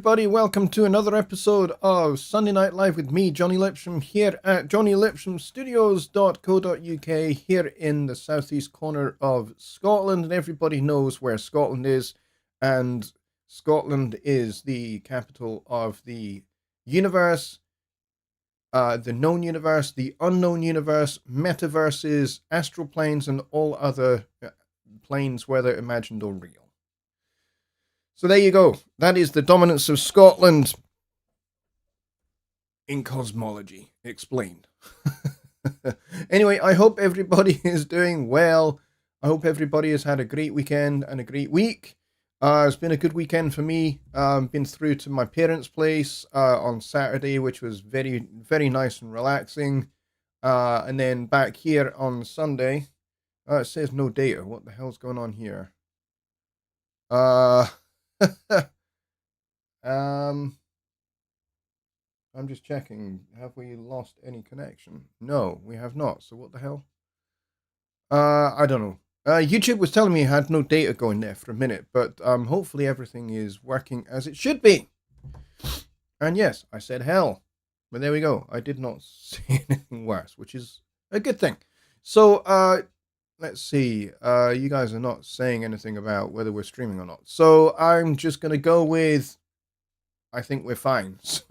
everybody. Welcome to another episode of Sunday Night Live with me, Jonny Lipsham, here at jonnylipshamstudios.co.uk, here in the southeast corner of Scotland. And everybody knows where Scotland is. And Scotland is the capital of the universe, the known universe, the unknown universe, metaverses, astral planes, and all other planes, whether imagined or real. So there you go. That is the dominance of Scotland in cosmology explained. Anyway, I hope everybody is doing well. I hope everybody has had a great weekend and a great week. It's been a good weekend for me. Been through to my parents' place on Saturday, which was very, very nice and relaxing. And then back here on Sunday. It says no data. What the hell's going on here? I'm just checking. Have we lost any connection? No, we have not. So what the hell? I don't know. YouTube was telling me it had no data going there for a minute, but hopefully everything is working as it should be. And yes, I said hell. But there we go. I did not say anything worse, which is a good thing. So, let's see. You guys are not saying anything about whether we're streaming or not. So I'm just going to go with, I think we're fine. So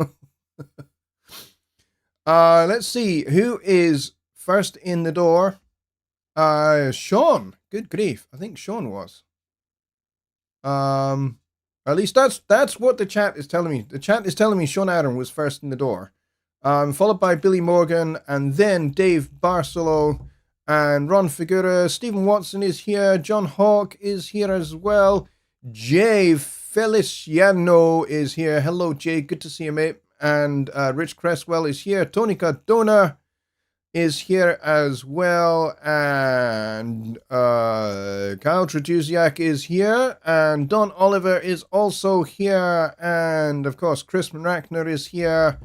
let's see. Who is first in the door? Sean. Good grief. I think Sean was. At least that's what the chat is telling me. The chat is telling me Sean Adam was first in the door. Followed by Billy Morgan and then Dave Barcelo. And Ron Figura, Stephen Watson is here, John Hawk is here as well, Jay Feliciano is here, hello Jay, good to see you mate, and Rich Cresswell is here, Tony Cardona is here as well, and Kyle Traduziak is here, and Don Oliver is also here, and of course Chris Manrackner is here,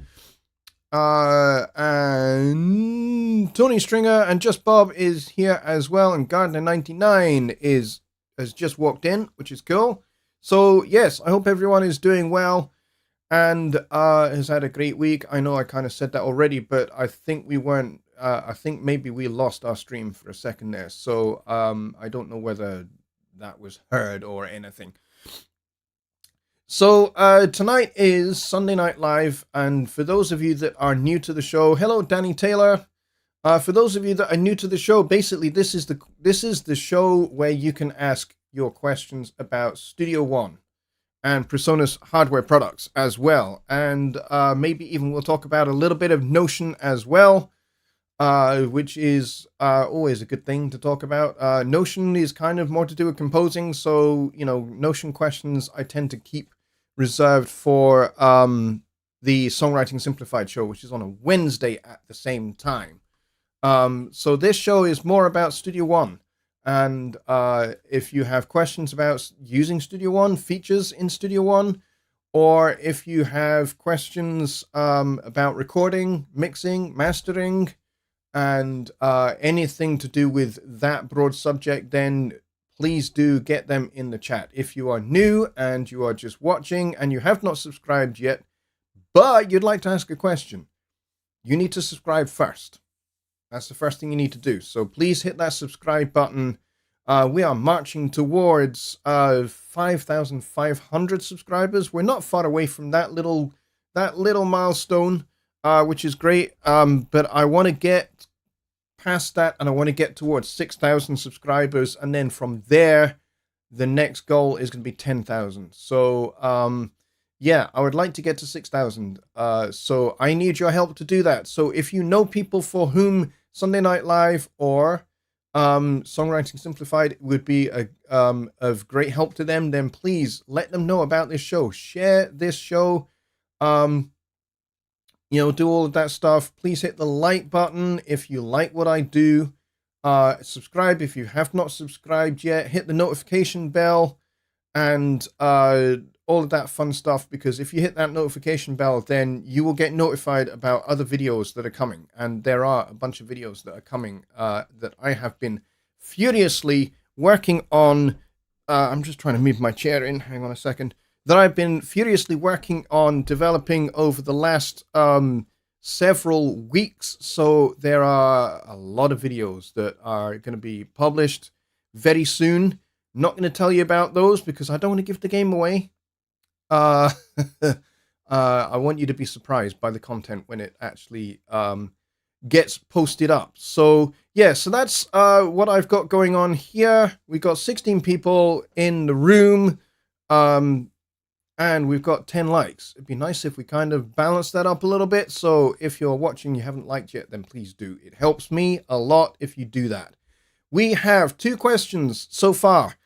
and Tony Stringer and Just Bob is here as well, and Gardner99 has just walked in, which is cool. So yes, I hope everyone is doing well and has had a great week. I know I kind of said that already, but I think we weren't. I think maybe we lost our stream for a second there. So I don't know whether that was heard or anything. So tonight is Sunday Night Live, and for those of you that are new to the show, hello Danny Taylor. For those of you that are new to the show, basically this is the show where you can ask your questions about Studio One and PreSonus hardware products as well, and maybe even we'll talk about a little bit of Notion as well, which is always a good thing to talk about. Notion is kind of more to do with composing, so you know, Notion questions I tend to keep reserved for the Songwriting Simplified show, which is on a Wednesday at the same time. So this show is more about Studio One, and if you have questions about using Studio One, features in Studio One, or if you have questions about recording, mixing, mastering, and anything to do with that broad subject, then please do get them in the chat. If you are new and you are just watching and you have not subscribed yet, but you'd like to ask a question, you need to subscribe first. That's the first thing you need to do. So please hit that subscribe button. We are marching towards 5,500 subscribers. We're not far away from that little milestone, which is great. But I want to get past that, and I want to get towards 6,000 subscribers, and then from there the next goal is going to be 10,000. So yeah, I would like to get to 6,000, so I need your help to do that. So if you know people for whom Sunday Night Live or Songwriting Simplified would be of great help to them, then please let them know about this show. Share this show, you know, do all of that stuff. Please hit the like button if you like what I do. Subscribe if you have not subscribed yet. Hit the notification bell and all of that fun stuff, because if you hit that notification bell, then you will get notified about other videos that are coming. And there are a bunch of videos that are coming that I have been furiously working on. I'm just trying to move my chair in. Hang on a second. that I've been furiously working on developing over the last several weeks. So there are a lot of videos that are going to be published very soon. Not going to tell you about those because I don't want to give the game away. I want you to be surprised by the content when it actually gets posted up. So yeah, so that's what I've got going on here. We've got 16 people in the room, and we've got 10 likes. It'd be nice if we kind of balance that up a little bit. So if you're watching, you haven't liked yet, then please do. It helps me a lot if you do that. We have 2 questions so far.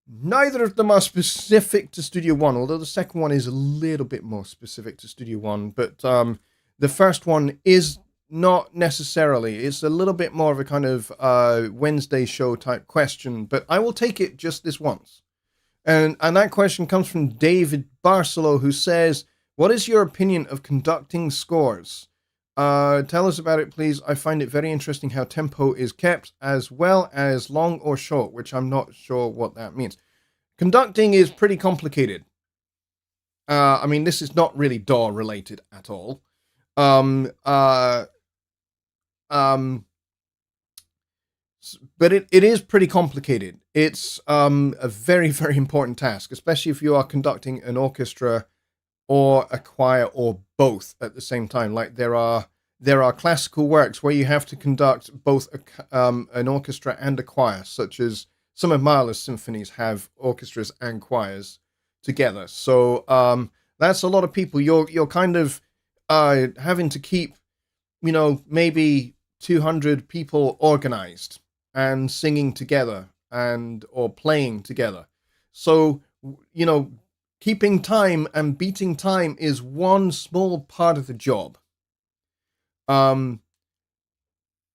Neither of them are specific to Studio One, although the second one is a little bit more specific to Studio One. But the first one is not necessarily. It's a little bit more of a kind of Wednesday show type question, but I will take it just this once. And that question comes from David Barcelo, who says, what is your opinion of conducting scores? Tell us about it, please. I find it very interesting how tempo is kept, as well as long or short, which I'm not sure what that means. Conducting is pretty complicated. I mean, this is not really DAW related at all. But it is pretty complicated. It's a very, very important task, especially if you are conducting an orchestra or a choir or both at the same time. Like there are classical works where you have to conduct both an orchestra and a choir, such as some of Mahler's symphonies have orchestras and choirs together. So that's a lot of people. You're kind of having to keep, maybe 200 people organized and singing together or playing together. So, keeping time and beating time is one small part of the job.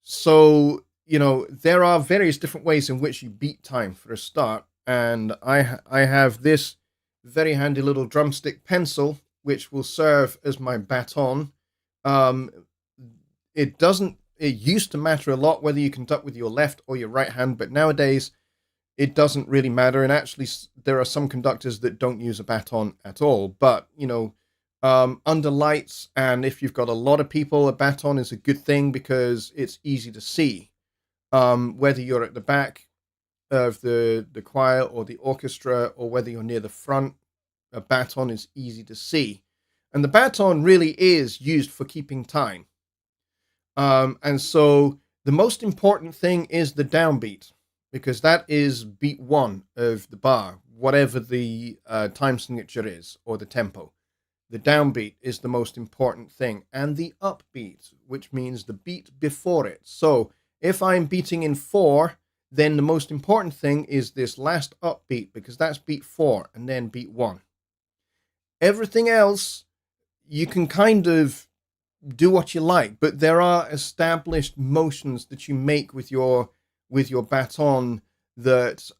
So, there are various different ways in which you beat time for a start. And I have this very handy little drumstick pencil, which will serve as my baton. It used to matter a lot whether you conduct with your left or your right hand, but nowadays it doesn't really matter. And actually, there are some conductors that don't use a baton at all. But, under lights, and if you've got a lot of people, a baton is a good thing because it's easy to see. Whether you're at the back of the choir or the orchestra, or whether you're near the front, a baton is easy to see. And the baton really is used for keeping time. And so the most important thing is the downbeat, because that is beat 1 of the bar, whatever the time signature is, or the tempo. The downbeat is the most important thing, and the upbeat, which means the beat before it. So if I'm beating in 4, then the most important thing is this last upbeat, because that's beat 4 and then beat 1. Everything else, you can kind of do what you like, but there are established motions that you make with your baton that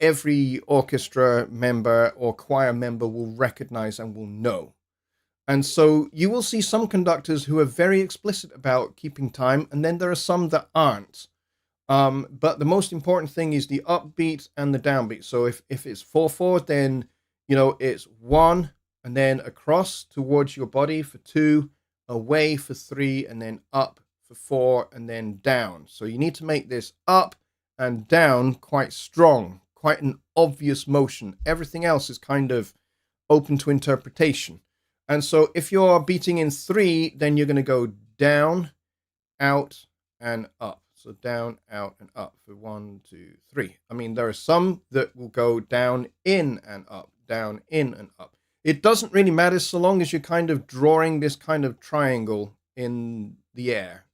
every orchestra member or choir member will recognize and will know. And so you will see some conductors who are very explicit about keeping time, and then there are some that aren't. But the most important thing is the upbeat and the downbeat. So if it's 4/4, then it's 1, and then across towards your body for 2, away for 3, and then up for 4, and then down. So you need to make this up and down quite strong, quite an obvious motion. Everything else is kind of open to interpretation. And so if you're beating in 3, then you're going to go down, out, and up. So down, out, and up for 1, 2, 3. I mean, there are some that will go down, in, and up, down, in, and up. It doesn't really matter so long as you're kind of drawing this kind of triangle in the air.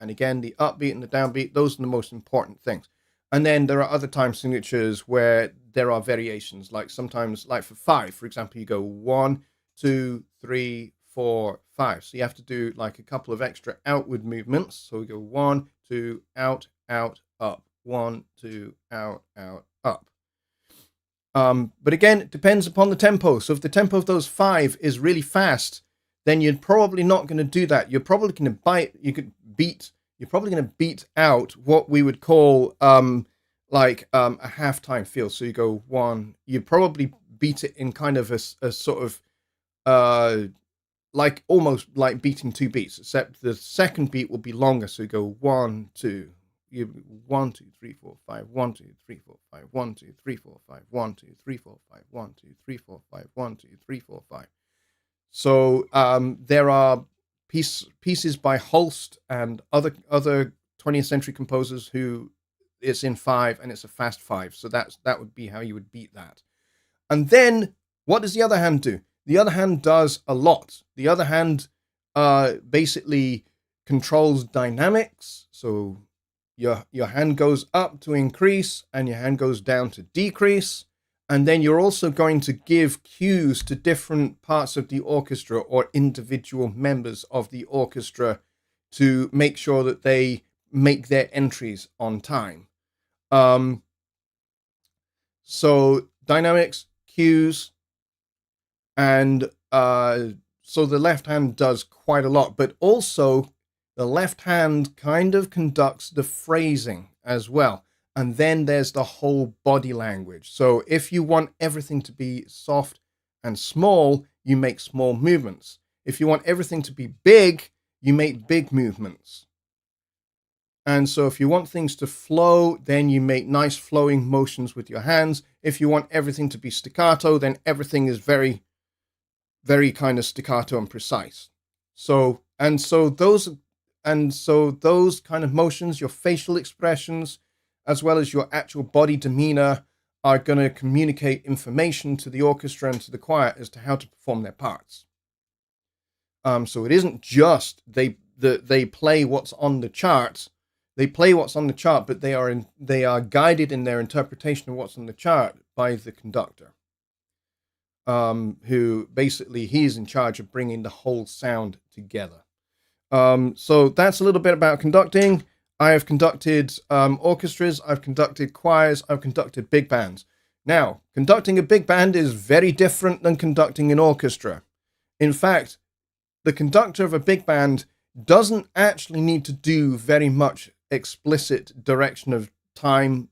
And again, the upbeat and the downbeat, those are the most important things. And then there are other time signatures where there are variations. Like sometimes, like for 5, for example, you go 1, 2, 3, 4, 5. So you have to do like a couple of extra outward movements. So we go 1, 2, out, out, up. 1, 2, out, out, up. But again, it depends upon the tempo. So if the tempo of those 5 is really fast, then you're probably not going to do that. You're probably going to you're probably going to beat out what we would call a halftime feel. So you go 1, you probably beat it in kind of a sort of like almost like beating two beats, except the second beat will be longer. So you go 1, 2, you 1, 2, 3, 4, 5, 1, 2, 3, 4, 5, 1, 2, 3, 4, 5, 1, 2, 3, 4, 5, 1, 2, 3, 4, 5, 1, 2, 3, 4, 5. So there are pieces by Holst and other 20th century composers who it's in 5 and it's a fast 5. So that would be how you would beat that. And then what does the other hand do? The other hand does a lot. The other hand basically controls dynamics. So your hand goes up to increase and your hand goes down to decrease. And then you're also going to give cues to different parts of the orchestra or individual members of the orchestra to make sure that they make their entries on time. So dynamics, cues, and so the left hand does quite a lot, but also the left hand kind of conducts the phrasing as well. And then there's the whole body language. So if you want everything to be soft and small, you make small movements. If you want everything to be big, you make big movements. And so if you want things to flow, then you make nice flowing motions with your hands. If you want everything to be staccato, then everything is very, very kind of staccato and precise. So those kind of motions, your facial expressions, as well as your actual body demeanor, are going to communicate information to the orchestra and to the choir as to how to perform their parts. So it isn't just they play what's on the chart. They play what's on the chart, but they are guided in their interpretation of what's on the chart by the conductor, who basically he's in charge of bringing the whole sound together. So that's a little bit about conducting. I have conducted orchestras, I've conducted choirs, I've conducted big bands. Now, conducting a big band is very different than conducting an orchestra. In fact, the conductor of a big band doesn't actually need to do very much explicit direction of time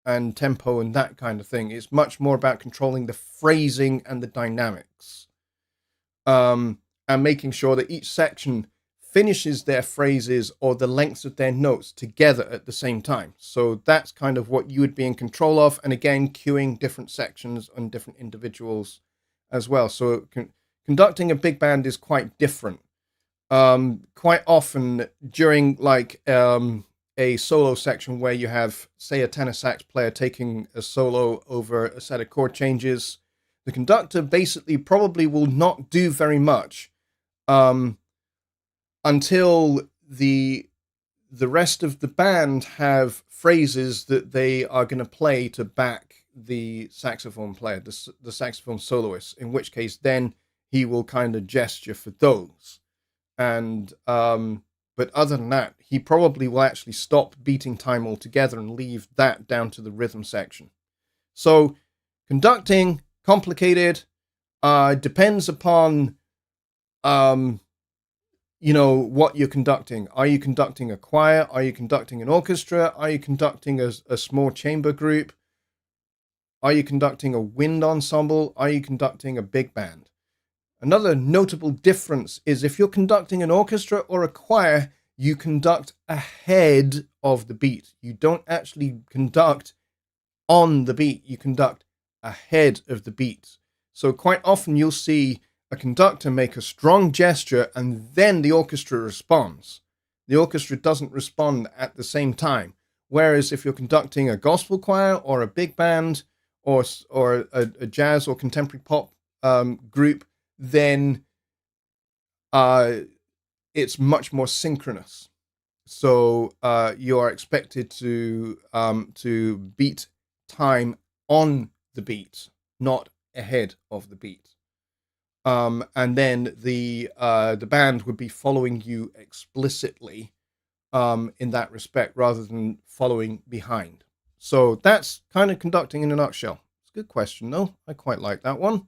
and tempo and that kind of thing. It's much more about controlling the phrasing and the dynamics, and making sure that each section finishes their phrases or the lengths of their notes together at the same time. So that's kind of what you would be in control of. And again, cueing different sections and different individuals as well. So conducting a big band is quite different. Quite often during like a solo section where you have, say, a tenor sax player taking a solo over a set of chord changes, the conductor basically probably will not do very much until the rest of the band have phrases that they are going to play to back the saxophone player, the saxophone soloist, in which case then he will kind of gesture for those. And but other than that, he probably will actually stop beating time altogether and leave that down to the rhythm section. So conducting, complicated, depends upon what you're conducting. Are you conducting a choir? Are you conducting an orchestra? Are you conducting a small chamber group? Are you conducting a wind ensemble? Are you conducting a big band? Another notable difference is if you're conducting an orchestra or a choir, you conduct ahead of the beat. You don't actually conduct on the beat. You conduct ahead of the beat. So quite often you'll see a conductor make a strong gesture and then the orchestra responds. The orchestra doesn't respond at the same time. Whereas if you're conducting a gospel choir or a big band or a jazz or contemporary pop group, then it's much more synchronous. So you are expected to beat time on the beat, not ahead of the beat. And then the band would be following you explicitly in that respect, rather than following behind. So that's kind of conducting in a nutshell. It's a good question, though. I quite like that one.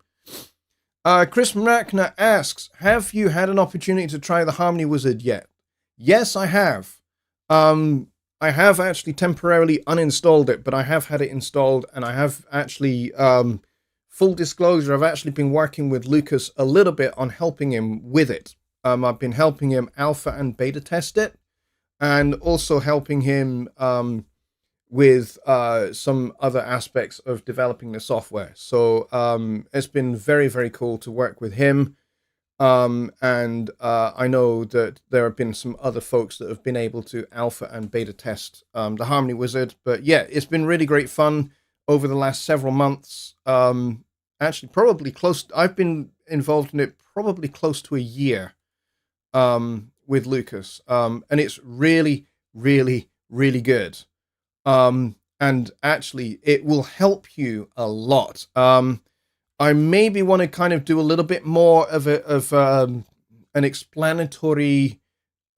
Chris Mrackner asks, have you had an opportunity to try the Harmony Wizard yet? Yes, I have. I have actually temporarily uninstalled it, but I have had it installed, and I have actually full disclosure, I've actually been working with Lucas a little bit on helping him with it. I've been helping him alpha and beta test it, and also helping him with some other aspects of developing the software. So it's been very, very cool to work with him. And I know that there have been some other folks that have been able to alpha and beta test the Harmony Wizard. But yeah, it's been really great fun over the last several months. Actually, probably close. I've been involved in it probably close to a year with Lucas. And it's really, really, really good. And actually, it will help you a lot. I maybe want to kind of do a little bit more of an explanatory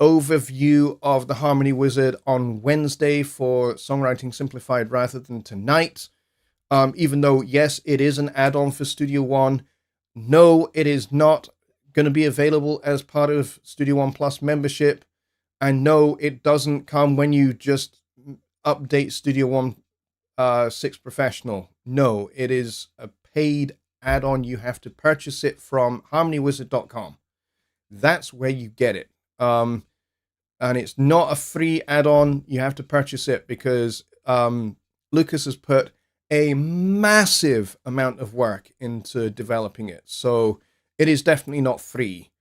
overview of the Harmony Wizard on Wednesday for Songwriting Simplified rather than tonight. Even though, yes, it is an add-on for Studio One. No, it is not going to be available as part of Studio One Plus membership. And no, it doesn't come when you just update Studio One 6 Professional. No, it is a paid add-on. You have to purchase it from harmonywizard.com. That's where you get it. And it's not a free add-on. You have to purchase it because Lucas has put a massive amount of work into developing it. So it is definitely not free.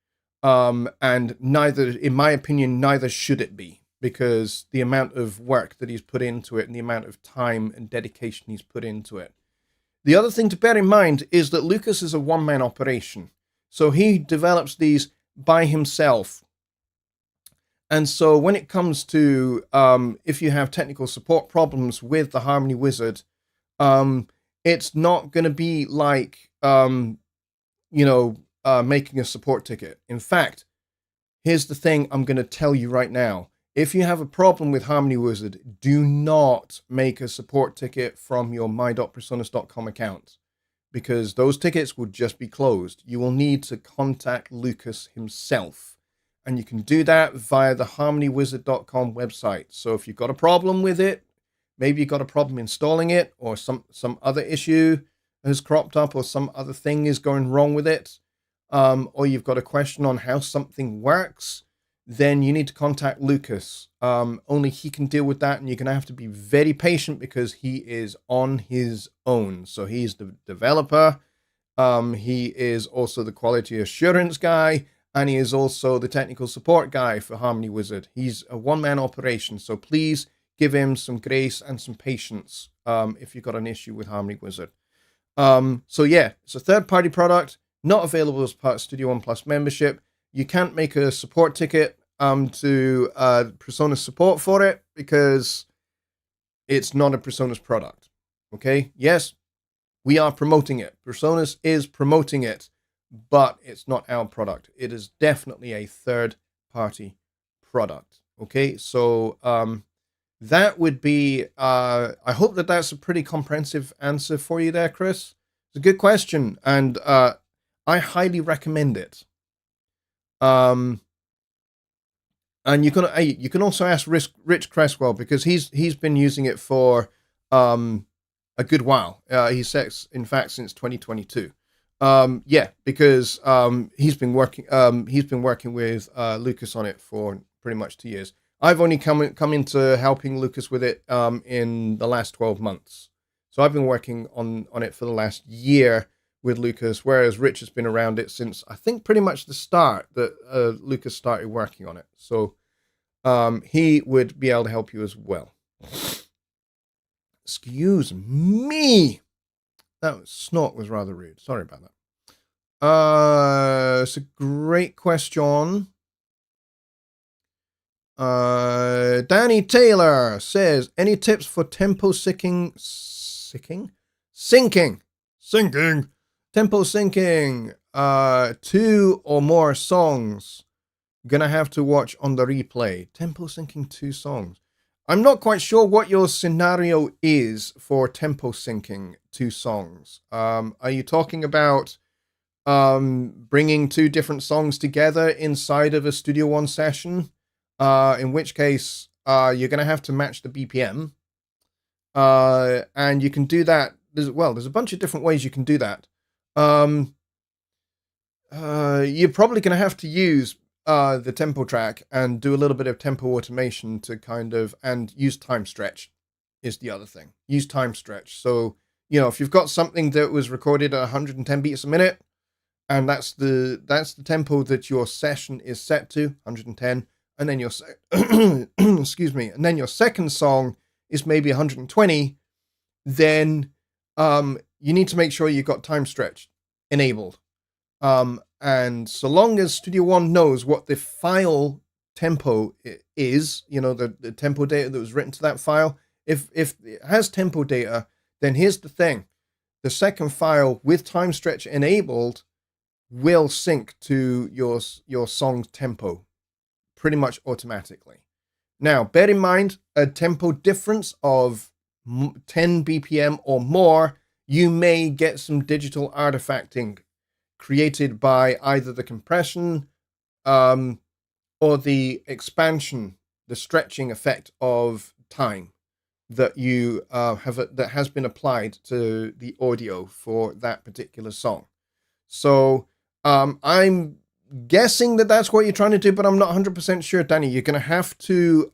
And neither, in my opinion, neither should it be, because the amount of work that he's put into it and the amount of time and dedication he's put into it. The other thing to bear in mind is that Lucas is a one-man operation. So he develops these by himself. And so when it comes to if you have technical support problems with the Harmony Wizard, it's not going to be like, making a support ticket. In fact, here's the thing I'm going to tell you right now. If you have a problem with Harmony Wizard, do not make a support ticket from your my.personas.com account, because those tickets will just be closed. You will need to contact Lucas himself, and you can do that via the harmonywizard.com website. So if you've got a problem with it, maybe you've got a problem installing it, or some other issue has cropped up, or some other thing is going wrong with it, or you've got a question on how something works, then you need to contact Lucas. Only he can deal with that, and you're going to have to be very patient because he is on his own. So he's the developer, he is also the quality assurance guy, and he is also the technical support guy for Harmony Wizard. He's a one-man operation, so please give him some grace and some patience if you've got an issue with Harmony Wizard. So yeah, it's a third-party product, not available as part of Studio One Plus membership. You can't make a support ticket to Personas support for it because it's not a Personas product. Okay? Yes, we are promoting it. Personas is promoting it, but it's not our product. It is definitely a third-party product. Okay? So that would be... I hope that that's a pretty comprehensive answer for you there, Chris. It's a good question, and I highly recommend it. And you can also ask Rich Cresswell, because he's been using it for a good while. He says, in fact, since 2022. Because he's been working with Lucas on it for pretty much 2 years. I've only come into helping Lucas with it in the last 12 months. So I've been working on it for the last year with Lucas, whereas Rich has been around it since, I think, pretty much the start that Lucas started working on it. So he would be able to help you as well. Excuse me. That snort was rather rude. Sorry about that. It's a great question. Danny Taylor says, any tips for tempo syncing? Tempo syncing, 2 or more songs. Gonna have to watch on the replay. Tempo syncing 2 songs. I'm not quite sure what your scenario is for tempo syncing 2 songs. Are you talking about bringing 2 different songs together inside of a Studio One session? In which case, you're gonna have to match the BPM. And you can do that there's a bunch of different ways you can do that. You're probably going to have to use the tempo track and do a little bit of tempo automation to and use time stretch is the other thing. Use time stretch. So, if you've got something that was recorded at 110 beats a minute, and that's the tempo that your session is set to, 110, and then your excuse me, and then your second song is maybe 120, then you need to make sure you've got time stretch enabled. And so long as Studio One knows what the file tempo is, the tempo data that was written to that file, if it has tempo data, then here's the thing. The second file with time stretch enabled will sync to your song's tempo pretty much automatically. Now, bear in mind, a tempo difference of 10 BPM or more, you may get some digital artifacting created by either the compression or the expansion, the stretching effect of time that you that has been applied to the audio for that particular song. So I'm guessing that that's what you're trying to do, but I'm not 100% sure, Danny. You're going to have to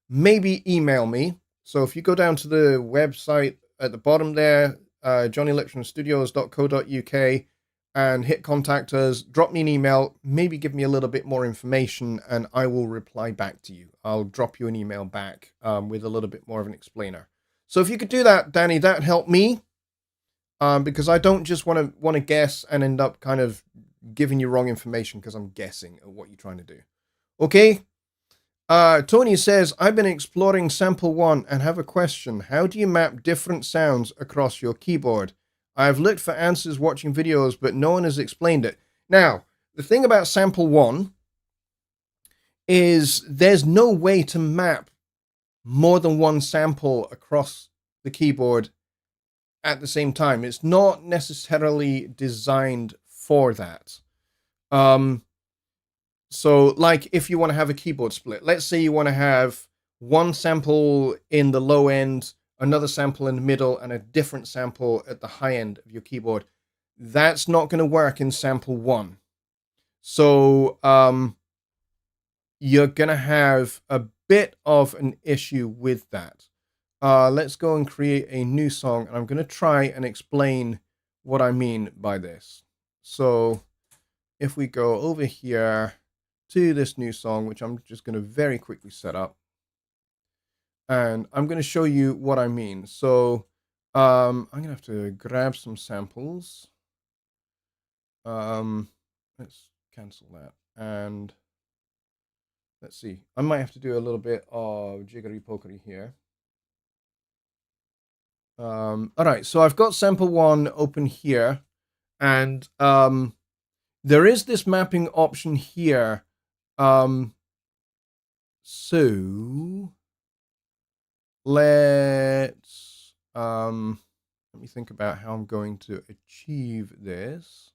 maybe email me. So if you go down to the website at the bottom there, jonnylipshamstudios.co.uk, and hit contact us, drop me an email, maybe give me a little bit more information, and I will reply back to you. I'll drop you an email back with a little bit more of an explainer. So if you could do that, Danny, that'd help me, because I don't just want to guess and end up kind of giving you wrong information because I'm guessing at what you're trying to do. Okay? Tony says, I've been exploring Sample 1 and have a question. How do you map different sounds across your keyboard? I've looked for answers watching videos, but no one has explained it. Now, the thing about Sample 1 is there's no way to map more than one sample across the keyboard at the same time. It's not necessarily designed for that. So, like, if you want to have a keyboard split, let's say you want to have one sample in the low end, another sample in the middle, and a different sample at the high end of your keyboard. That's not going to work in Sample 1. So you're going to have a bit of an issue with that. Let's go and create a new song, and I'm going to try and explain what I mean by this. So if we go over here to this new song, which I'm just going to very quickly set up, and I'm going to show you what I mean. So I'm going to have to grab some samples. Let's cancel that. And let's see. I might have to do a little bit of jiggery-pokery here. All right, so I've got Sample 1 open here. And there is this mapping option here. So let's let me think about how I'm going to achieve this.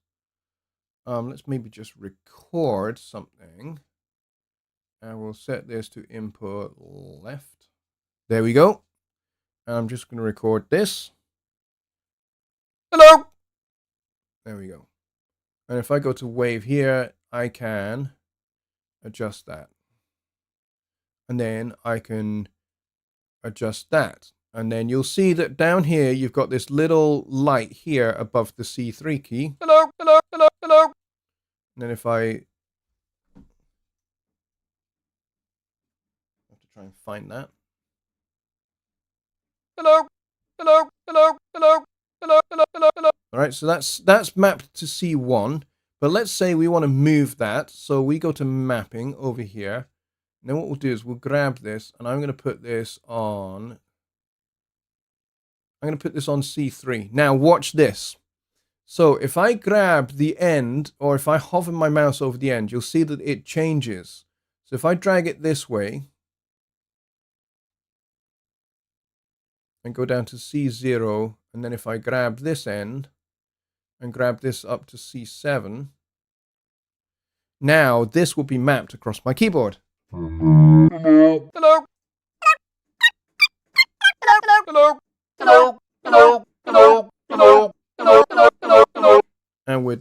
Let's maybe just record something, and we'll set this to input left. There we go. And I'm just going to record this. Hello. There we go. And if I go to wave here, I can adjust that. And then I can adjust that. And then you'll see that down here, you've got this little light here above the C3 key. Hello, hello, hello, hello. And then if I have to try and find that. Hello, hello, hello, hello, hello, hello, hello, hello. All right, so that's mapped to C1. But let's say we want to move that. So we go to mapping over here. And then what we'll do is we'll grab this, and I'm going to put this on. I'm going to put this on C3. Now watch this. So if I grab the end, or if I hover my mouse over the end, you'll see that it changes. So if I drag it this way and go down to C0, and then if I grab this end and grab this up to C7, now this will be mapped across my keyboard. Hello. Hello. Hello. Hello. Hello. Hello.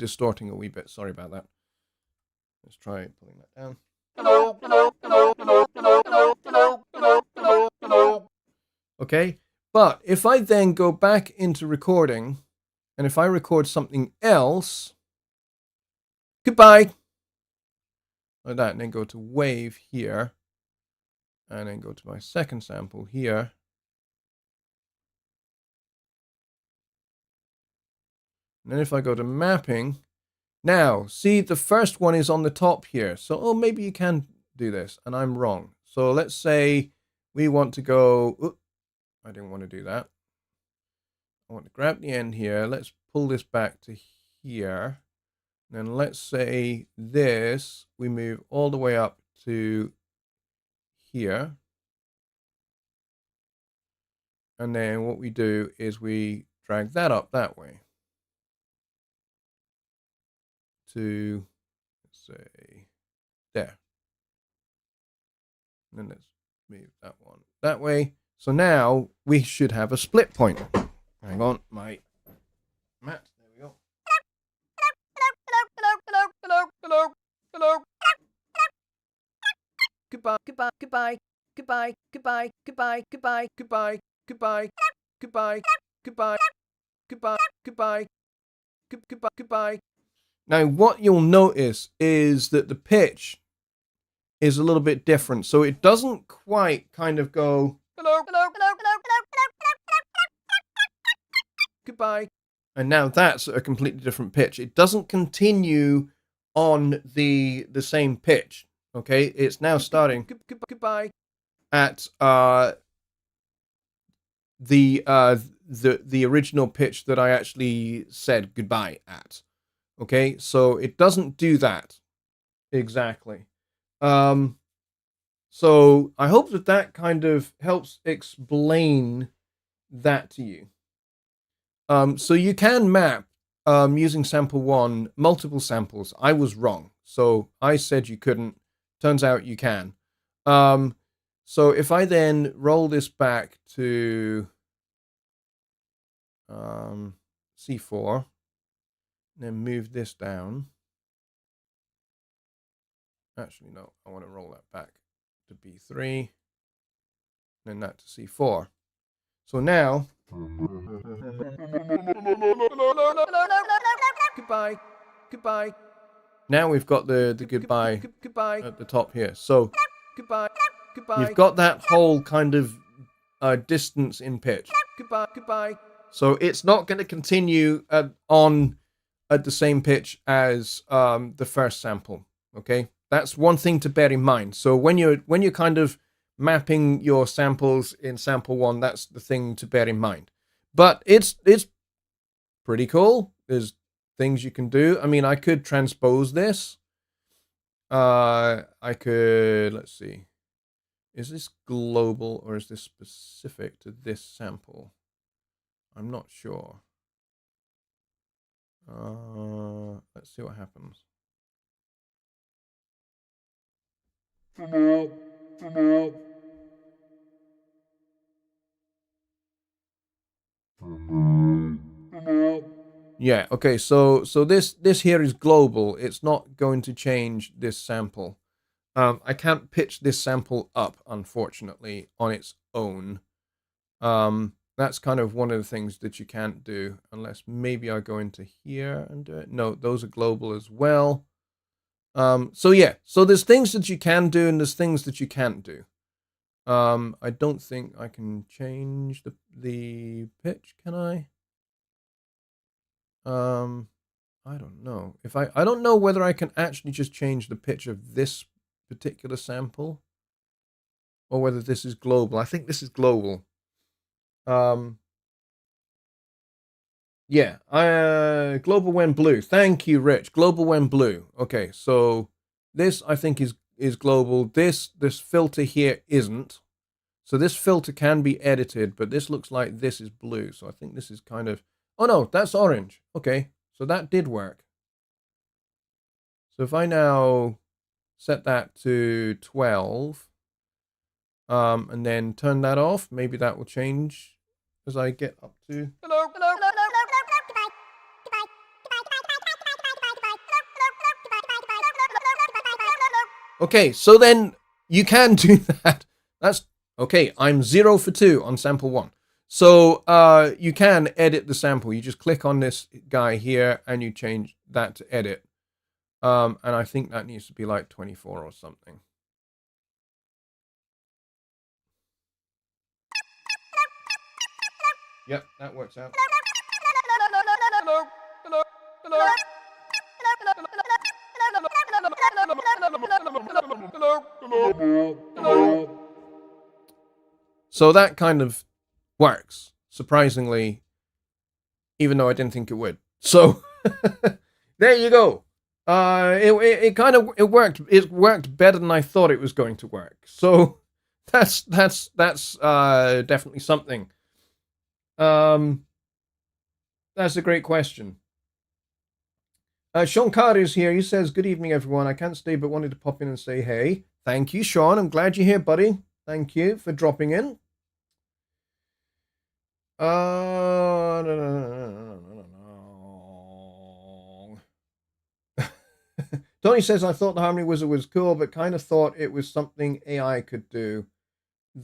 distorting a wee bit. Sorry about that. Let's try pulling that down. Okay, but if I then go back into recording, and if I record something else, goodbye, like that, and then go to wave here, and then go to my second sample here. And then if I go to mapping, now, see, the first one is on the top here. So, oh, maybe you can do this, and I'm wrong. So let's say we want to go, oops, I didn't want to do that. I want to grab the end here. Let's pull this back to here. And then let's say this, we move all the way up to here. And then what we do is we drag that up that way. To, let's say, there. And then let's move that one that way. So now we should have a split point. Hang on, my mat. There we go. Hello. Goodbye, goodbye, goodbye, goodbye, goodbye, goodbye, goodbye, goodbye, goodbye, goodbye, goodbye, goodbye, goodbye, goodbye, goodbye. Now, what you'll notice is that the pitch is a little bit different. So it doesn't quite kind of go, hello, hello, hello, hello, hello, goodbye. And now that's a completely different pitch. It doesn't continue on the same pitch. Okay, it's now starting goodbye at the original pitch that I actually said goodbye at. Okay, so it doesn't do that exactly. So I hope that kind of helps explain that to you. So you can map using sample one, multiple samples. I was wrong. So I said you couldn't. Turns out you can. So if I then roll this back to C4, then move this down. Actually, no, I want to roll that back to B3, then that to C4. So now, goodbye, goodbye. Now we've got the goodbye at the top here. So goodbye, goodbye. You've got that whole kind of distance in pitch. Goodbye, goodbye. So it's not going to continue on at the same pitch as the first sample. Okay, that's one thing to bear in mind. So when you're kind of mapping your samples in sample one, that's the thing to bear in mind. But it's pretty cool. There's things you can do. I mean, I could transpose this. I could, let's see. Is this global or is this specific to this sample? I'm not sure. Let's see what happens. Yeah, okay, so this here is global. It's not going to change this sample. I can't pitch this sample up, unfortunately, on its own. That's kind of one of the things that you can't do, unless maybe I go into here and do it. No, those are global as well. So yeah, so there's things that you can do and there's things that you can't do. I don't think I can change the pitch, can I? I don't know. I don't know whether I can actually just change the pitch of this particular sample or whether this is global. I think this is global. Yeah, global when blue. Thank you, Rich. Global when blue. Okay, so this I think is global. This filter here isn't. So this filter can be edited, but this looks like this is blue. So I think this is kind of, oh no, that's orange. Okay, so that did work. So if I now set that to 12, and then turn that off, maybe that will change as I get up to. Hello, hello, hello, hello, hello, goodbye, goodbye, goodbye, goodbye, goodbye, Okay, so then you can do that. That's okay. I'm 0 for 2 on sample 1. So you can edit the sample. You just click on this guy here and you change that to edit. And I think that needs to be like 24 or something. Yep, that works out. So that kind of works, surprisingly, even though I didn't think it would. So there you go. It kind of worked. It worked better than I thought it was going to work. So that's definitely something. That's a great question. Sean Carter is here. He says, "Good evening, everyone. I can't stay, but wanted to pop in and say hey." Thank you, Sean. I'm glad you're here, buddy. Thank you for dropping in. Tony says, "I thought the Harmony Wizard was cool, but kind of thought it was something AI could do,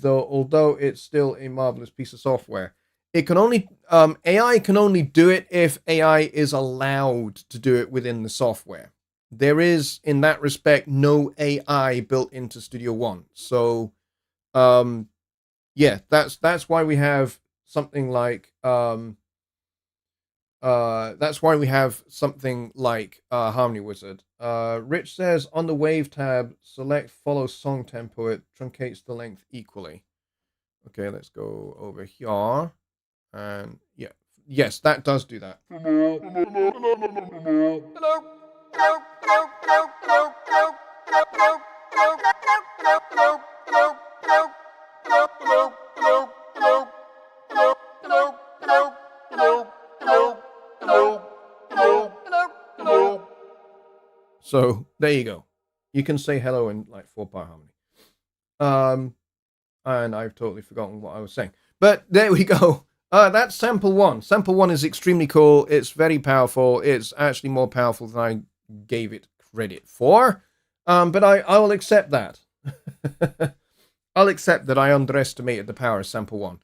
although it's still a marvelous piece of software. It can only AI can only do it if AI is allowed to do it within the software. There is, in that respect, no AI built into Studio One. So, yeah, that's why we have something like Harmony Wizard. Rich says, on the Wave tab, select follow song tempo. It truncates the length equally. Okay, let's go over here. And yeah, yes, that does do that. So there you go. You can say hello in like 4-part harmony. And I've totally forgotten what I was saying. But there we go. That's sample 1. Sample 1 is extremely cool. It's very powerful. It's actually more powerful than I gave it credit for. But I will accept that. I'll accept that I underestimated the power of sample 1.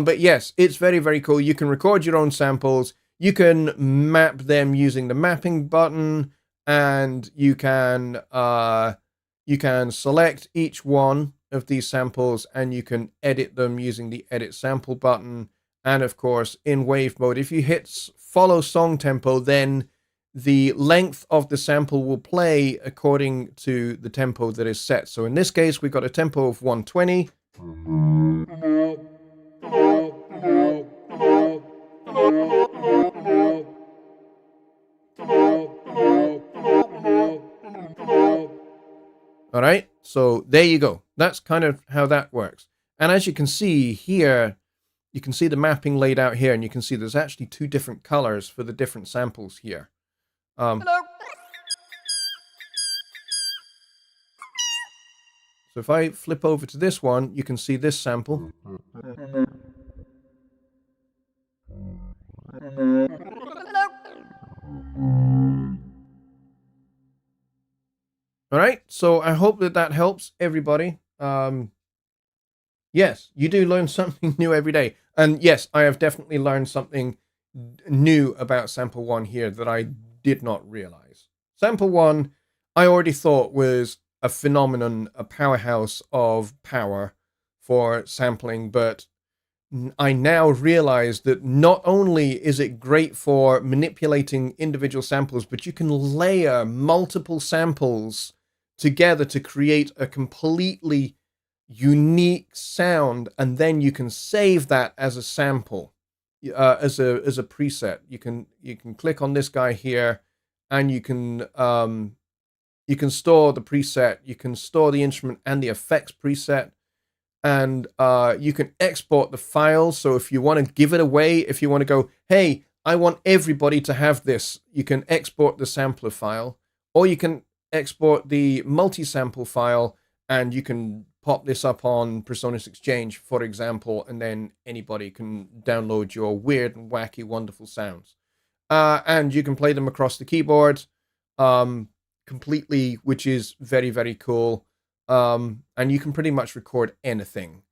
But yes, it's very, very cool. You can record your own samples. You can map them using the mapping button, and you can select each one of these samples and you can edit them using the edit sample button. And of course, in wave mode, if you hit follow song tempo, then the length of the sample will play according to the tempo that is set. So in this case, we've got a tempo of 120. All right, so there you go. That's kind of how that works. And as you can see here, you can see the mapping laid out here, and you can see there's actually 2 different colors for the different samples here. So if I flip over to this one, you can see this sample. All right, so I hope that helps everybody. Yes, you do learn something new every day. And yes, I have definitely learned something new about sample 1 here that I did not realize. Sample 1, I already thought was a phenomenon, a powerhouse of power for sampling, but I now realize that not only is it great for manipulating individual samples, but you can layer multiple samples together to create a completely unique sound, and then you can save that as a sample, as a preset. You can click on this guy here, and you can store the preset. You can store the instrument and the effects preset, and you can export the file. So if you want to give it away, if you want to go, hey, I want everybody to have this, you can export the sampler file, or you can export the multi-sample file, and you can pop this up on Presonus Exchange, for example, and then anybody can download your weird and wacky, wonderful sounds. And you can play them across the keyboard, completely, which is very, very cool. And you can pretty much record anything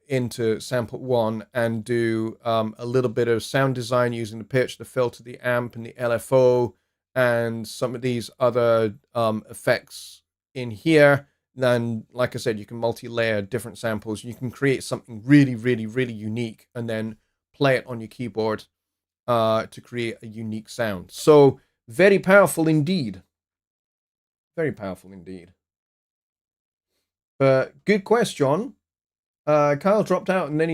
into Sample One and do a little bit of sound design using the pitch, the filter, the amp, and the LFO, and some of these other effects in here. Then, like I said, you can multi-layer different samples. You can create something really, really, really unique and then play it on your keyboard to create a unique sound. So very powerful indeed. Very powerful indeed. But good question. Kyle dropped out and then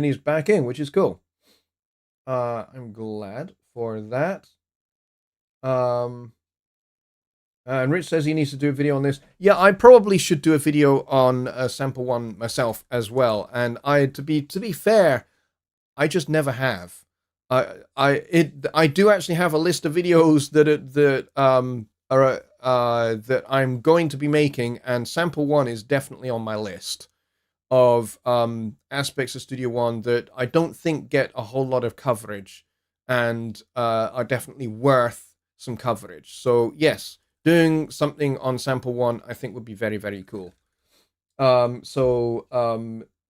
he's back in, which is cool. I'm glad for that. And Rich says he needs to do a video on this. Yeah, I probably should do a video on Sample One myself as well. And to be fair, I just never have. I do actually have a list of videos that I'm going to be making, and Sample One is definitely on my list of aspects of Studio One that I don't think get a whole lot of coverage and are definitely worth some coverage. So yes, doing something on Sample One I think would be very, very cool.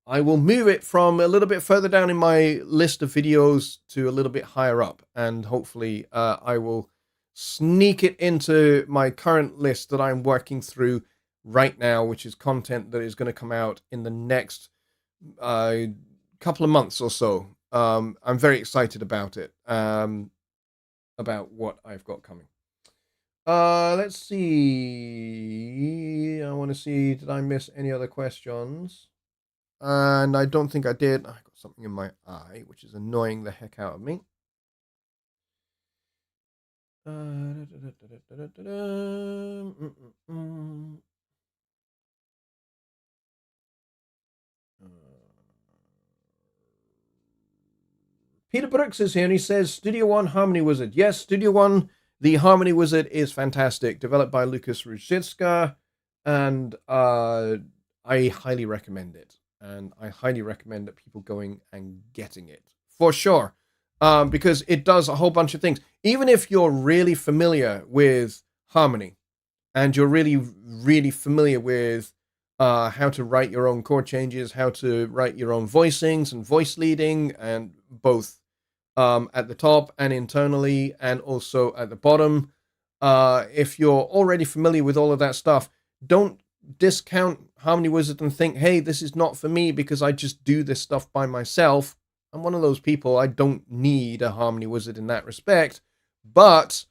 I will move it from a little bit further down in my list of videos to a little bit higher up, and hopefully I will sneak it into my current list that I'm working through right now, which is content that is going to come out in the next couple of months or so. I'm very excited about it, about what I've got coming. Let's see. I want to see, did I miss any other questions? And I don't think I did. I got something in my eye, which is annoying the heck out of me. Peter Brooks is here and he says, Studio One Harmony Wizard. Yes, Studio One, the Harmony Wizard is fantastic. Developed by Lukas Ruzicka, and I highly recommend it. And I highly recommend that people going and getting it for sure, because it does a whole bunch of things. Even if you're really familiar with harmony and you're really, really familiar with how to write your own chord changes, how to write your own voicings and voice leading, and both at the top and internally, and also at the bottom. If you're already familiar with all of that stuff, don't discount Harmony Wizard and think, hey, this is not for me because I just do this stuff by myself. I'm one of those people. I don't need a Harmony Wizard in that respect. But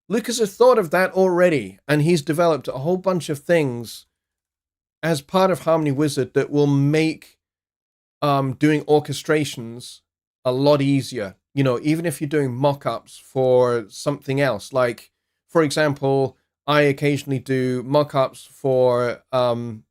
Lucas has thought of that already, and he's developed a whole bunch of things as part of Harmony Wizard that will make doing orchestrations a lot easier. You know, even if you're doing mock-ups for something else, like, for example, I occasionally do mock-ups for some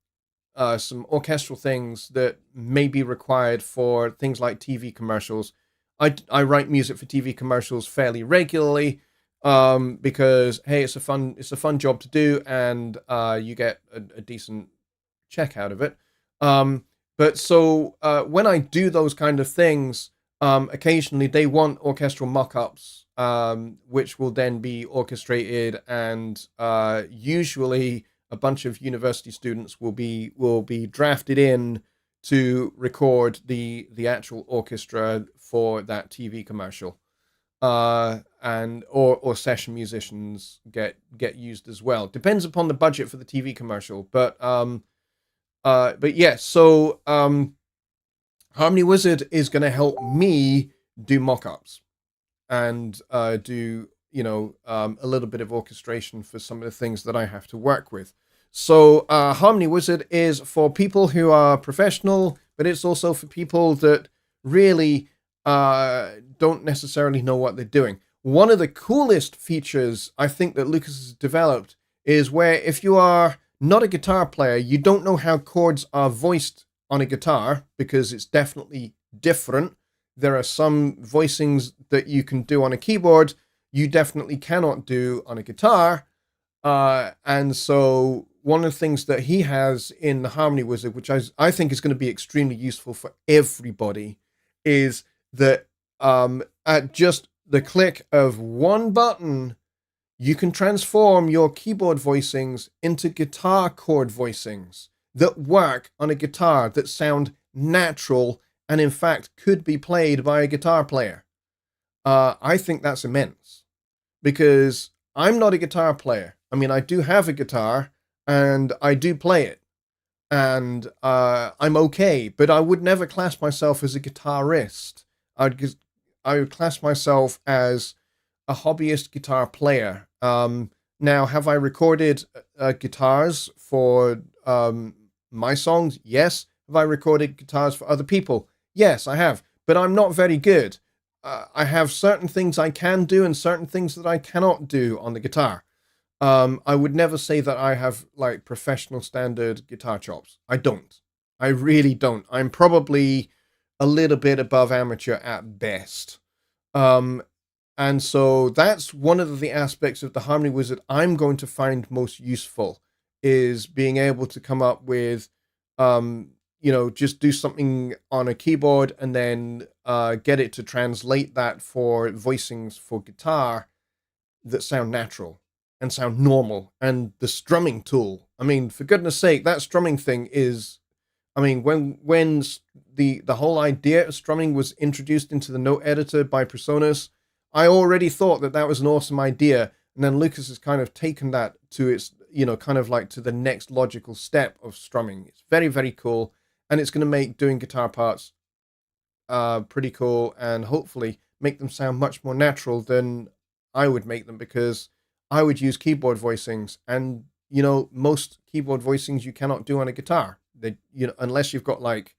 orchestral things that may be required for things like TV commercials. I write music for TV commercials fairly regularly because, hey, it's a fun job to do, and you get a decent check out of it. But so when I do those kind of things, occasionally they want orchestral mock-ups, which will then be orchestrated, and usually a bunch of university students will be drafted in to record the actual orchestra for that TV commercial, and or session musicians get used as well. Depends upon the budget for the TV commercial, but yeah. So Harmony Wizard is going to help me do mock-ups and do, you know, a little bit of orchestration for some of the things that I have to work with. So Harmony Wizard is for people who are professional, but it's also for people that really don't necessarily know what they're doing. One of the coolest features I think that Lucas has developed is where if you are not a guitar player, you don't know how chords are voiced on a guitar, because it's definitely different. There are some voicings that you can do on a keyboard you definitely cannot do on a guitar. And so one of the things that he has in the Harmony Wizard, which I think is going to be extremely useful for everybody, is that at just the click of one button, you can transform your keyboard voicings into guitar chord voicings that work on a guitar that sound natural and in fact could be played by a guitar player. I think that's immense because I'm not a guitar player. I mean, I do have a guitar and I do play it and I'm okay, but I would never class myself as a guitarist. I would class myself as a hobbyist guitar player. Now, have I recorded guitars for my songs? Yes. Have I recorded guitars for other people? Yes, I have. But I'm not very good. I have certain things I can do and certain things that I cannot do on the guitar. I would never say that I have like professional standard guitar chops. I don't. I really don't. I'm probably a little bit above amateur at best. And so that's one of the aspects of the Harmony Wizard I'm going to find most useful, is being able to come up with, just do something on a keyboard and then get it to translate that for voicings for guitar that sound natural and sound normal. And the strumming tool, I mean, for goodness sake, that strumming thing is, I mean, when the whole idea of strumming was introduced into the note editor by Presonus, I already thought that was an awesome idea. And then Lucas has kind of taken that to its, kind of like to the next logical step of strumming. It's very, very cool. And it's going to make doing guitar parts pretty cool and hopefully make them sound much more natural than I would make them, because I would use keyboard voicings, and, most keyboard voicings you cannot do on a guitar. Unless you've got like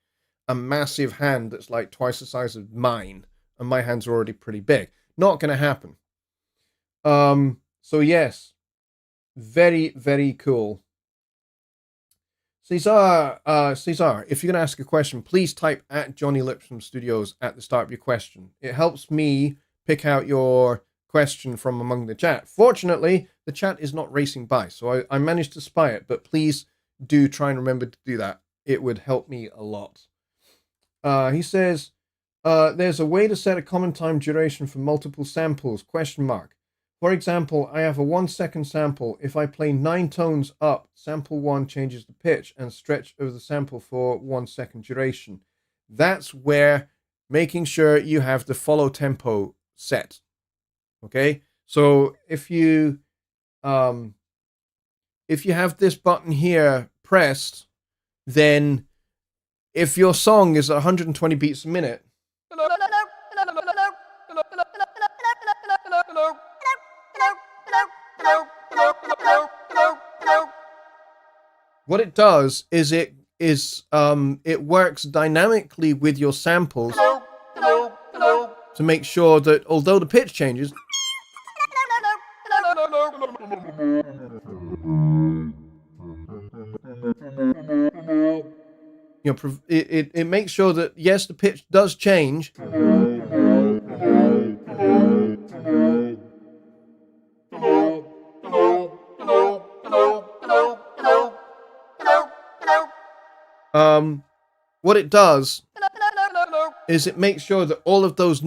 a massive hand that's like twice the size of mine, and my hands are already pretty big. Not going to happen. So yes, very, very cool. Cesar, if you're going to ask a question, please type at Jonny Lipsham Studios at the start of your question. It helps me pick out your question from among the chat. Fortunately, the chat is not racing by, so I managed to spy it, but please do try and remember to do that. It would help me a lot. He says, there's a way to set a common time duration for multiple samples, ? For example, I have a 1 second sample. If I play 9 tones up, sample 1 changes the pitch and stretch of the sample for 1 second duration. That's where making sure you have the follow tempo set. Okay, so if you have this button here pressed, then if your song is 120 beats a minute, what it does is it works dynamically with your samples to make sure that although the pitch changes, it makes sure that yes, the pitch does change, what it does is it makes sure that all of those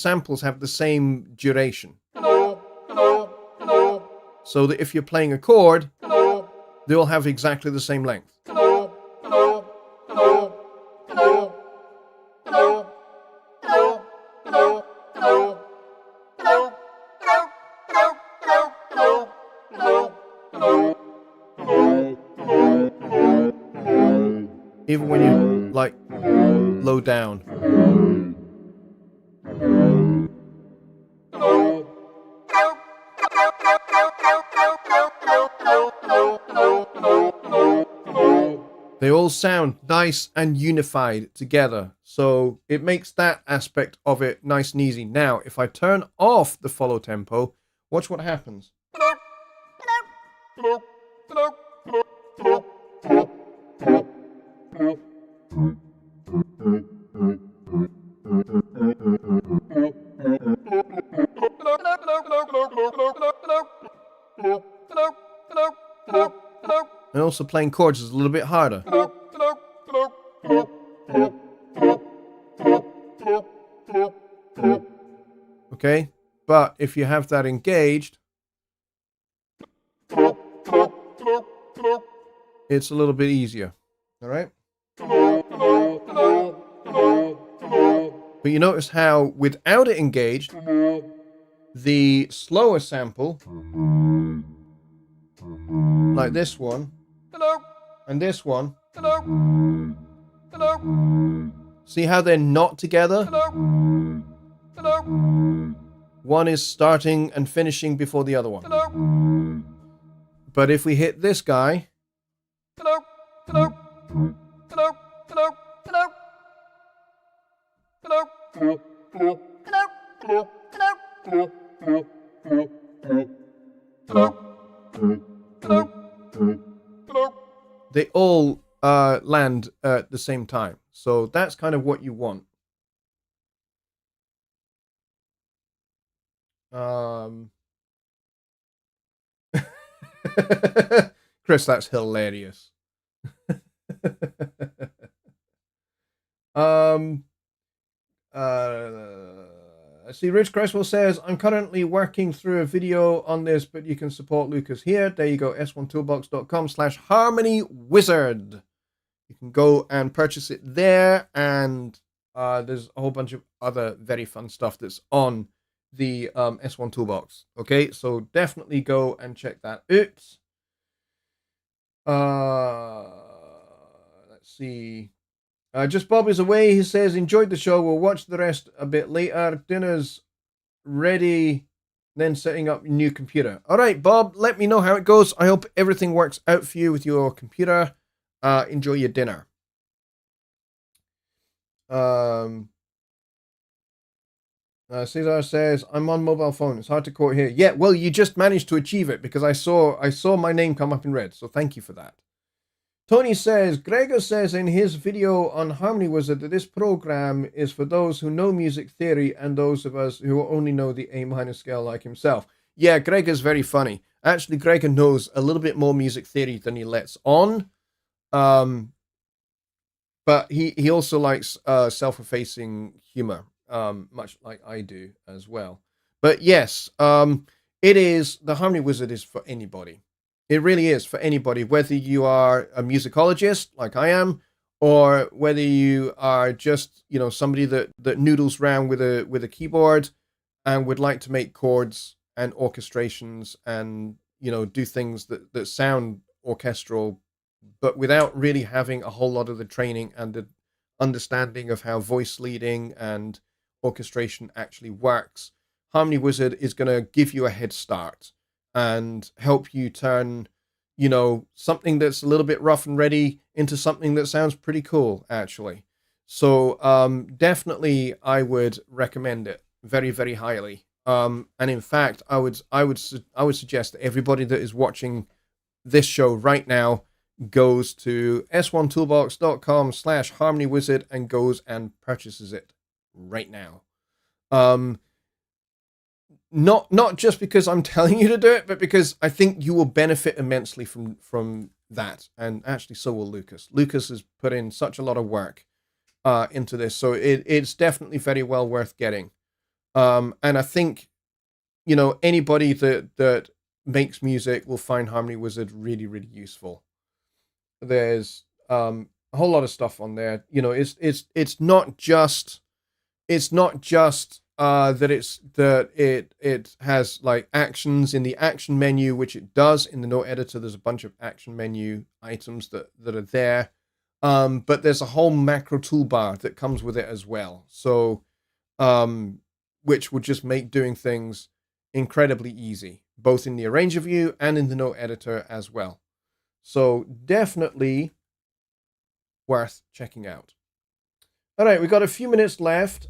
samples have the same duration. So that if you're playing a chord, they all have exactly the same length. Even when you like low down. They all sound nice and unified together. So it makes that aspect of it nice and easy. Now, if I turn off the follow tempo, watch what happens. And also playing chords is a little bit harder. Okay, but if you have that engaged, it's a little bit easier. All right. But you notice how without it engaged, the slower sample, like this one, and this one, see how they're not together? One is starting and finishing before the other one. But if we hit this guy, they all land at the same time. So that's kind of what you want. Chris, that's hilarious. I see Rich Cresswell says, I'm currently working through a video on this, but you can support Lucas here. There you go, s1toolbox.com/harmonywizard. You can go and purchase it there, and there's a whole bunch of other very fun stuff that's on the S1 Toolbox. Okay, so definitely go and check that out. Let's see. Just Bob is away. He says, enjoyed the show. We'll watch the rest a bit later. Dinner's ready. Then setting up new computer. All right, Bob, let me know how it goes. I hope everything works out for you with your computer. Enjoy your dinner. Cesar says, I'm on mobile phone. It's hard to quote here. Yeah, well, you just managed to achieve it because I saw my name come up in red. So thank you for that. Tony says, Gregor says in his video on Harmony Wizard that this program is for those who know music theory and those of us who only know the A minor scale like himself. Yeah, Gregor's very funny. Actually, Gregor knows a little bit more music theory than he lets on. But he also likes self-effacing humor, much like I do as well. But yes, it is, the Harmony Wizard is for anybody. It really is for anybody, whether you are a musicologist like I am, or whether you are just, somebody that noodles around with a keyboard and would like to make chords and orchestrations and, do things that sound orchestral, but without really having a whole lot of the training and the understanding of how voice leading and orchestration actually works. Harmony Wizard is going to give you a head start and help you turn, something that's a little bit rough and ready into something that sounds pretty cool, actually. So definitely I would recommend it very, very highly. And in fact, I would suggest that everybody that is watching this show right now goes to s1toolbox.com/harmonywizard and goes and purchases it right now. Not just because I'm telling you to do it, but because I think you will benefit immensely from that. And actually, so will Lucas. Lucas has put in such a lot of work into this, so it's definitely very well worth getting. And I think, anybody that makes music will find Harmony Wizard really, really useful. There's a whole lot of stuff on there. It's not just that it has like actions in the action menu, which it does in the note editor. There's a bunch of action menu items that are there, but there's a whole macro toolbar that comes with it as well. So, which would just make doing things incredibly easy, both in the arranger view and in the note editor as well. So definitely worth checking out. All right, we got a few minutes left.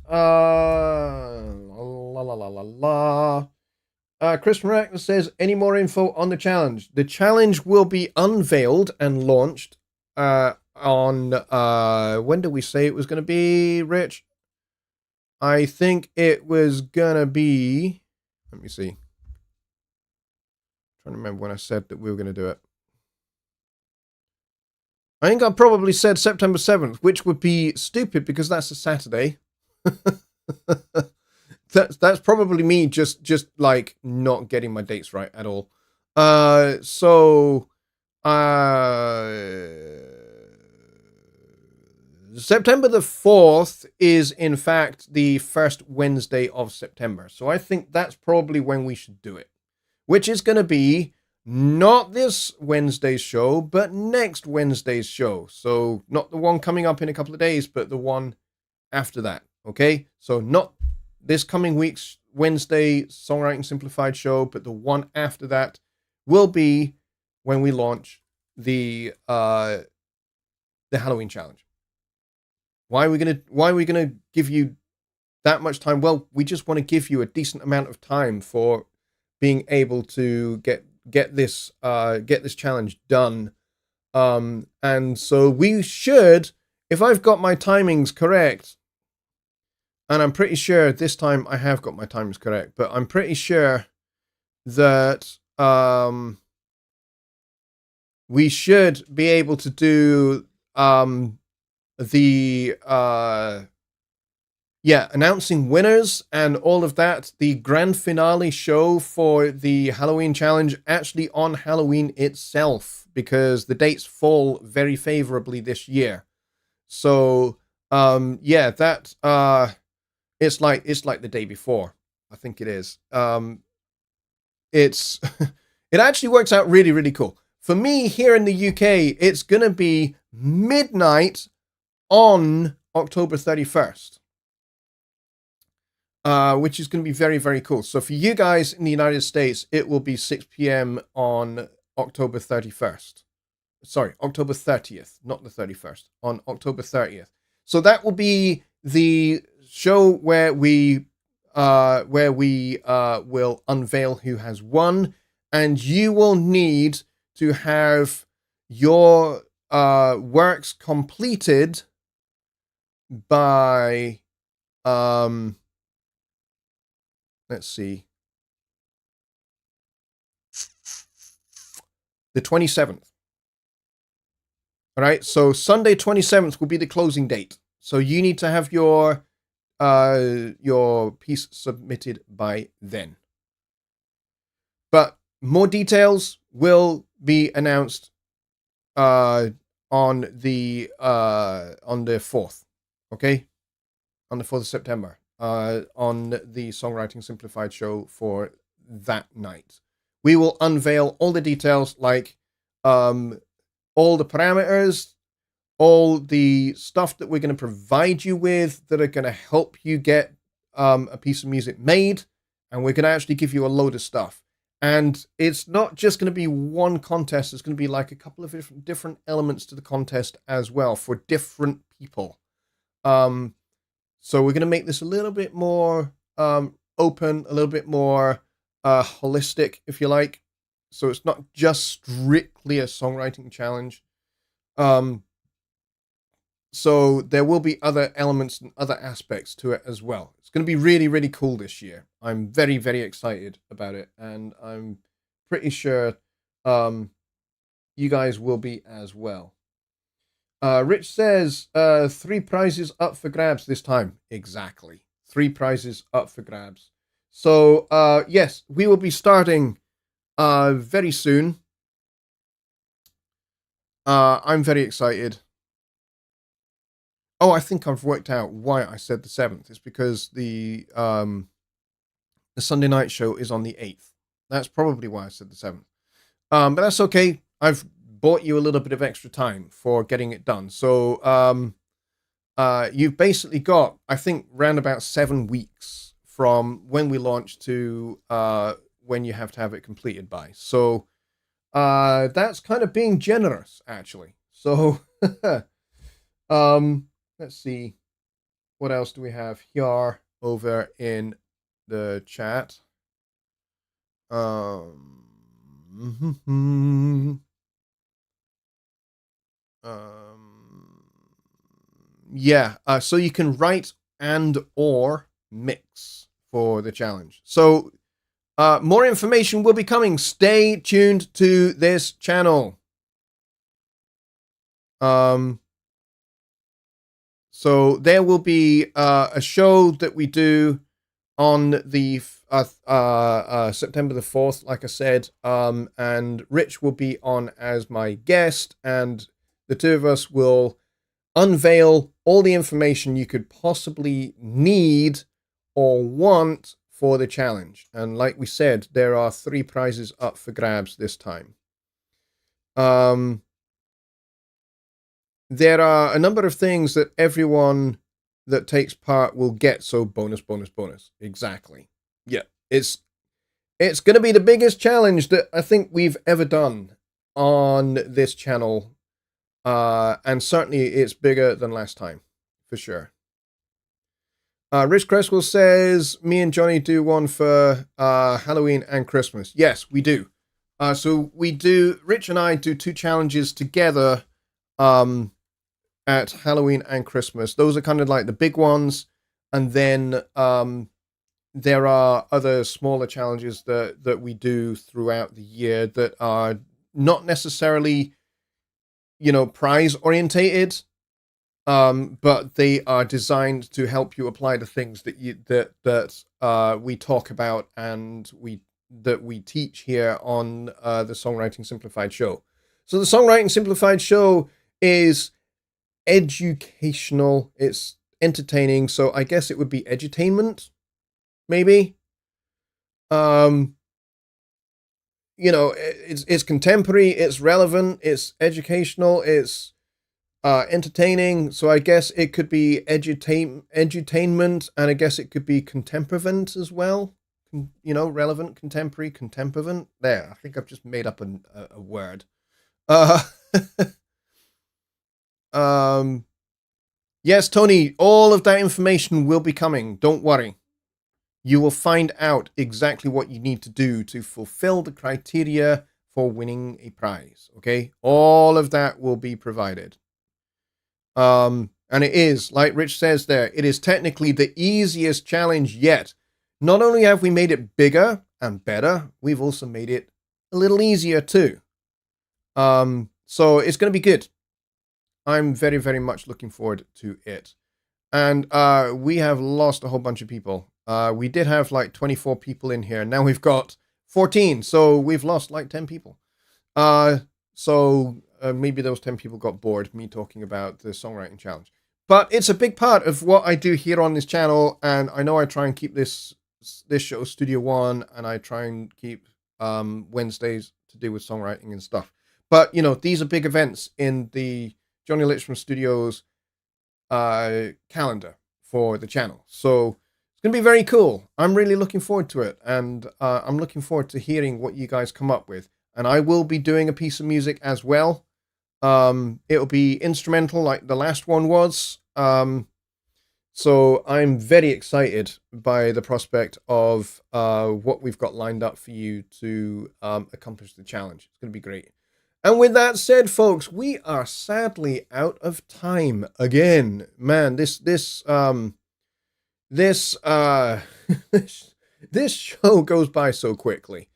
Chris Marek says, any more info on the challenge? The challenge will be unveiled and launched on, when did we say it was going to be, Rich? I think it was going to be, let me see. I'm trying to remember when I said that we were going to do it. I think I probably said September 7th, which would be stupid because that's a Saturday. That's probably me just like not getting my dates right at all. So September the 4th is, in fact, the first Wednesday of September. So I think that's probably when we should do it, which is going to be not this Wednesday's show, but next Wednesday's show. So not the one coming up in a couple of days, but the one after that. Okay? So not this coming week's Wednesday Songwriting Simplified show, but the one after that will be when we launch the Halloween challenge. Why are we gonna give you that much time? Well, we just want to give you a decent amount of time for being able to get this challenge done. And so we should, if I've got my timings correct, and I'm pretty sure this time I have got my timings correct, but I'm pretty sure that we should be able to do announcing winners and all of that, the grand finale show for the Halloween challenge actually on Halloween itself, because the dates fall very favorably this year. So it's like the day before. I think it is. It's it actually works out really, really cool. For me here in the UK, it's gonna be midnight on October 31st. Which is going to be very, very cool. So for you guys in the United States, it will be 6 p.m. on October 31st. Sorry, October 30th, not the 31st, on October 30th. So that will be the show where we will unveil who has won, and you will need to have your works completed by let's see, the 27th. All right, so Sunday 27th will be the closing date. So you need to have your piece submitted by then. But more details will be announced on the 4th. Okay, on the 4th of September. On the Songwriting Simplified show for that night. We will unveil all the details, like all the parameters, all the stuff that we're going to provide you with that are going to help you get a piece of music made, and we're going to actually give you a load of stuff. And it's not just going to be one contest, it's going to be like a couple of different elements to the contest as well for different people. So we're going to make this a little bit more open, a little bit more holistic, if you like. So it's not just strictly a songwriting challenge. So there will be other elements and other aspects to it as well. It's going to be really, really cool this year. I'm very, very excited about it, and I'm pretty sure you guys will be as well. Rich says 3 prizes up for grabs this time. Exactly. 3 prizes up for grabs. So, yes, we will be starting very soon. I'm very excited. Oh, I think I've worked out why I said the 7th. It's because the Sunday night show is on the 8th. That's probably why I said the 7th. But that's okay. I've bought you a little bit of extra time for getting it done. So you've basically got, I think, around about 7 weeks from when we launch to when you have to have it completed by. So that's kind of being generous, actually. So let's see, what else do we have here over in the chat? Yeah, so you can write and or mix for the challenge. So more information will be coming. Stay tuned to this channel. So there will be a show that we do on the September the 4th, like I said, and Rich will be on as my guest, and the two of us will unveil all the information you could possibly need or want for the challenge. And like we said, there are 3 prizes up for grabs this time. There are a number of things that everyone that takes part will get. So bonus. Exactly. Yeah. It's going to be the biggest challenge that I think we've ever done on this channel. And certainly it's bigger than last time, for sure. Rich Cresswell says, me and Jonny do one for Halloween and Christmas. Yes, we do. So we do, Rich and I do 2 challenges together at Halloween and Christmas. Those are kind of like the big ones. And then there are other smaller challenges that we do throughout the year that are not necessarily, prize orientated, but they are designed to help you apply the things that we talk about and we teach here on the Songwriting Simplified show. So the Songwriting Simplified show is educational, it's entertaining, so I guess it would be edutainment, maybe. It's contemporary, it's relevant, it's educational, it's entertaining, so I guess it could be edutainment, and I guess it could be contemporant as well. Relevant, contemporary, contemporant. There, I think I've just made up a word. Yes, Tony, all of that information will be coming. Don't worry. You will find out exactly what you need to do to fulfill the criteria for winning a prize. Okay? All of that will be provided. And it is, like Rich says there, it is technically the easiest challenge yet. Not only have we made it bigger and better, we've also made it a little easier too. So it's going to be good. I'm very, very much looking forward to it. And we have lost a whole bunch of people. We did have like 24 people in here. Now we've got 14. So we've lost like 10 people. So maybe those 10 people got bored me talking about the songwriting challenge. But it's a big part of what I do here on this channel. And I know I try and keep this show Studio One. And I try and keep Wednesdays to do with songwriting and stuff. But, these are big events in the Jonny Lipsham Studios calendar for the channel. So it's going to be very cool. I'm really looking forward to it. And I'm looking forward to hearing what you guys come up with. And I will be doing a piece of music as well. It'll be instrumental like the last one was. So I'm very excited by the prospect of what we've got lined up for you to accomplish the challenge. It's going to be great. And with that said, folks, we are sadly out of time again. Man, this show goes by so quickly.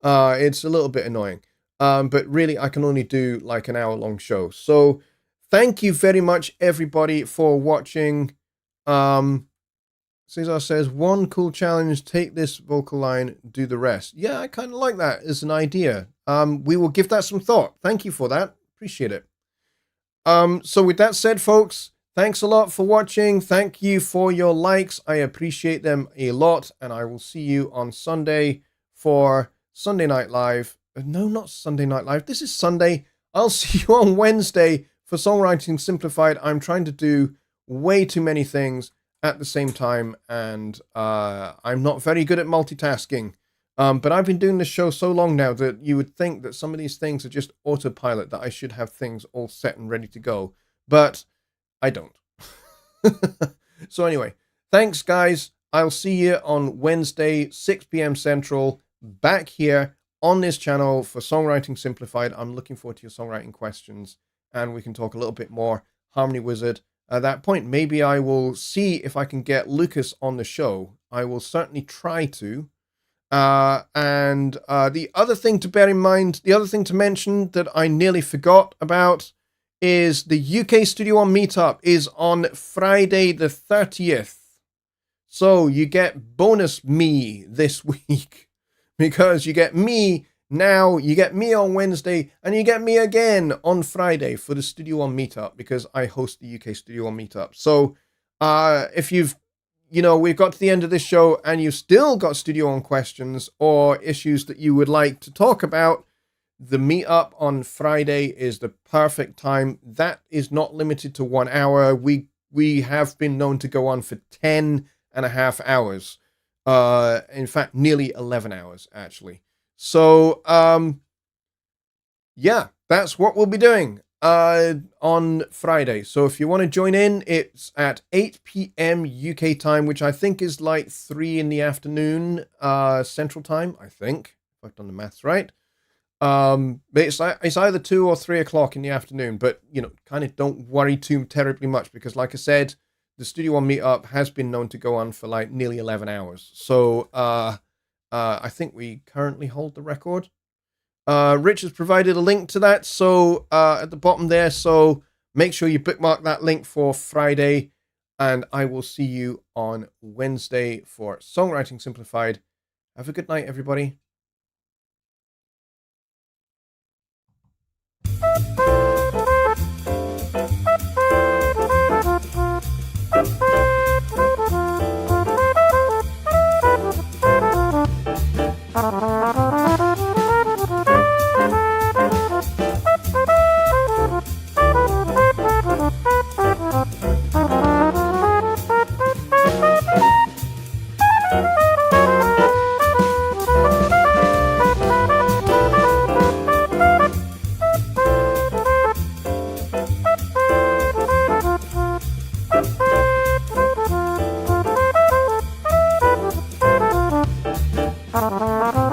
It's a little bit annoying. But really, I can only do like an hour-long show. So thank you very much, everybody, for watching. Cesar says, one cool challenge, take this vocal line, do the rest. Yeah, I kind of like that as an idea. We will give that some thought. Thank you for that. Appreciate it. So with that said, folks, thanks a lot for watching. Thank you for your likes. I appreciate them a lot. And I will see you on Sunday for Sunday Night Live. No, not Sunday Night Live. This is Sunday. I'll see you on Wednesday for Songwriting Simplified. I'm trying to do way too many things at the same time, and I'm not very good at multitasking. But I've been doing this show so long now that you would think that some of these things are just autopilot, that I should have things all set and ready to go. But I don't. So anyway, thanks, guys. I'll see you on Wednesday, 6 p.m. Central, back here on this channel for Songwriting Simplified. I'm looking forward to your songwriting questions, and we can talk a little bit more Harmony Wizard. At that point, maybe I will see if I can get Lucas on the show. I will certainly try to. And the other thing to bear in mind, the other thing to mention that I nearly forgot about is the UK Studio One meetup is on Friday the 30th. So you get bonus me this week because you get me now, you get me on Wednesday, and you get me again on Friday for the Studio One meetup because I host the UK Studio One meetup. So if we've got to the end of this show and you've still got Studio One questions or issues that you would like to talk about, the meetup on Friday is the perfect time. That is not limited to 1 hour. We have been known to go on for 10.5 hours. In fact, nearly 11 hours, actually. So, yeah, that's what we'll be doing on Friday. So if you want to join in, it's at 8 p.m. UK time, which I think is like 3 in the afternoon Central Time, I think, if I've done the maths right. But it's either 2 or 3 o'clock in the afternoon, but kind of don't worry too terribly much because, like I said, the Studio One meetup has been known to go on for like nearly 11 hours. So I think we currently hold the record. Rich has provided a link to that, so at the bottom there. So make sure you bookmark that link for Friday, and I will see you on Wednesday for Songwriting Simplified. Have a good night, everybody. Bye.